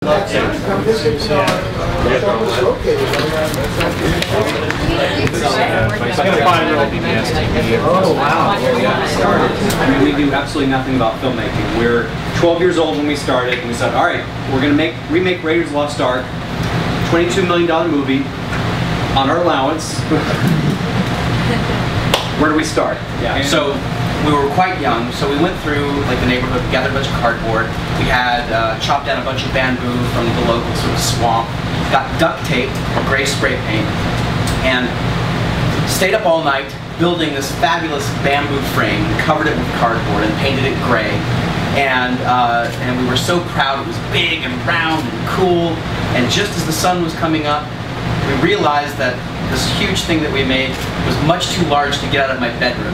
Oh wow! I mean, we knew absolutely nothing about filmmaking. We were 12 years old when we started, and we said, "All right, we're going to remake Raiders of the Lost Ark, $22 million movie on our allowance." Where do we start? Yeah. So we were quite young, so we went through like the neighborhood, gathered a bunch of cardboard. We had chopped down a bunch of bamboo from the local sort of swamp, got duct tape or gray spray paint, and stayed up all night building this fabulous bamboo frame, covered it with cardboard and painted it gray. And we were so proud. It was big and round and cool. And just as the sun was coming up, we realized that this huge thing that we made was much too large to get out of my bedroom.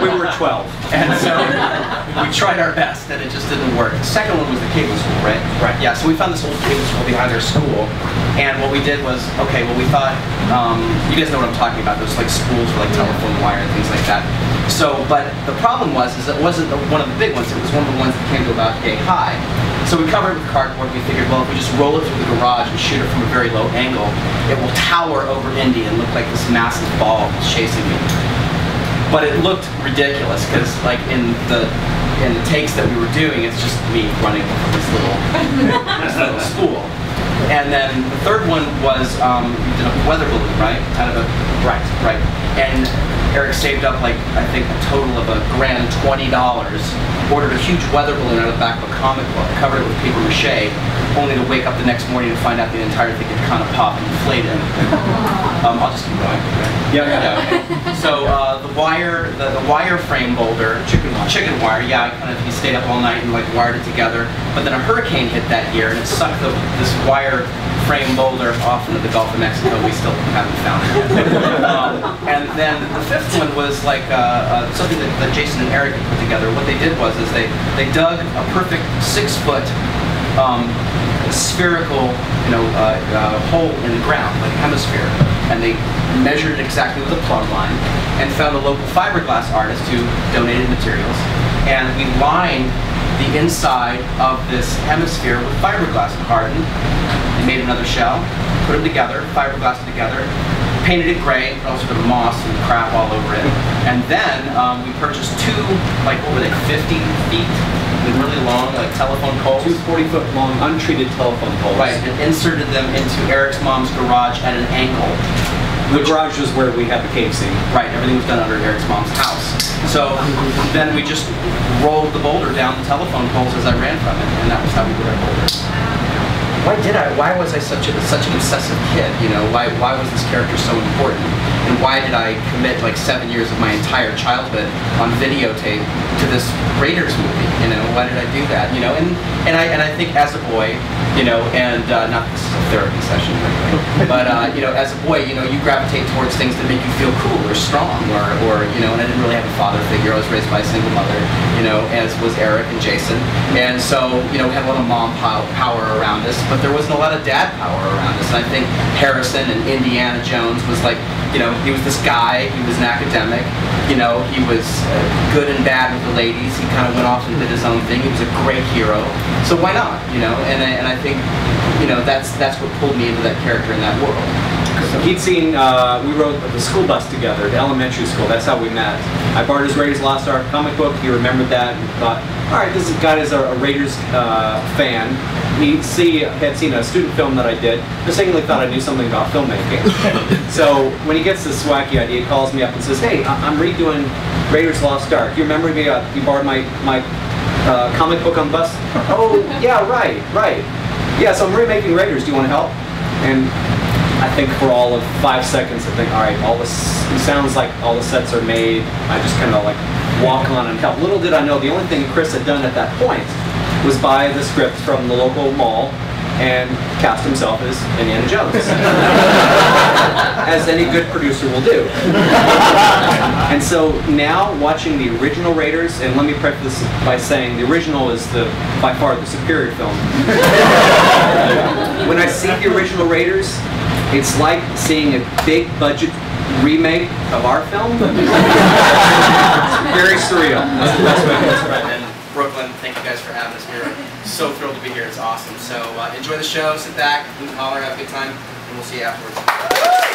We were 12. And so we tried our best, and it just didn't work. The second one was the cable school, right? Right. Yeah, so we found this old cable school behind our school, and what we did was, okay, well we thought, you guys know what I'm talking about, those like spools for like telephone wire and things like that. So, but the problem was, is it wasn't one of the big ones, it was one of the ones that came to about yay high. So we covered it with cardboard. We figured, well, if we just roll it through the garage and shoot it from a very low angle, it will tower over Indy and look like this massive ball chasing me. But it looked ridiculous because, like, in the takes that we were doing, it's just me running from this little school. And then the third one was we did a weather balloon, right? Out of a right. And Eric saved up like I think a total of $1,020. Ordered a huge weather balloon out of the back of a comic book, covered it with paper mache, only to wake up the next morning and find out the entire thing had kind of popped and inflated. I'll just keep going. Yeah. Okay. So the wire frame boulder, chicken wire. Yeah, he stayed up all night and like wired it together. But then a hurricane hit that year and it sucked this wire frame boulder off into the Gulf of Mexico. We still haven't found it yet. And then the fifth one was like something that Jason and Eric had put together. What they did was they dug a perfect 6-foot spherical hole in the ground, like a hemisphere, and they measured it exactly with a plumb line and found a local fiberglass artist who donated materials, and we lined the inside of this hemisphere with fiberglass and hardened. We made another shell, put them together, fiberglass together, painted it gray, put all sort of moss and crap all over it, and then we purchased two, like what were they, 50 feet, with really long, like telephone poles. 2 40-foot long, untreated telephone poles. Right, and inserted them into Eric's mom's garage at an angle. The garage was where we had the cave scene. Right, everything was done under Eric's mom's house. So then we just rolled the boulder down the telephone poles as I ran from it, and that was how we did our boulder. Why was I such an obsessive kid? Why was this character so important? And why did I commit like 7 years of my entire childhood on videotape to this Raiders movie? Why did I do that? And I think as a boy, and not this is a therapy session, but as a boy, you gravitate towards things that make you feel cool or strong, or and I didn't really have a father figure. I was raised by a single mother, as was Eric and Jason, and so we had a lot of mom power around us, but there wasn't a lot of dad power around us. And I think Harrison and Indiana Jones was like, he was this guy. He was an academic. He was good and bad with the ladies. He kind of went off and did his own thing. He was a great hero. So why not? And I think, that's what pulled me into that character in that world. He'd seen, we wrote the school bus together at elementary school. That's how we met. I borrowed his Raiders Lost Ark comic book. He remembered that and thought, all right, this guy is a Raiders fan. He had seen a student film that I did. Mistakenly thought I knew something about filmmaking. So when he gets this wacky idea, he calls me up and says, hey, I'm redoing Raiders Lost Ark. You remember me? You borrowed my comic book on the bus? Oh, yeah, right. Yeah, so I'm remaking Raiders. Do you want to help? And I think for all of 5 seconds, I think, all right, it sounds like all the sets are made. I just kind of like walk on and help. Little did I know, the only thing Chris had done at that point was buy the script from the local mall and cast himself as Indiana Jones. As any good producer will do. And so now, watching the original Raiders, and let me preface this by saying the original is by far the superior film. When I see the original Raiders, it's like seeing a big budget remake of our film. It's very surreal. That's the best way to describe it. Brooklyn, thank you guys for having us here. so thrilled to be here. It's awesome. So enjoy the show, sit back, holler, have a good time, and we'll see you afterwards.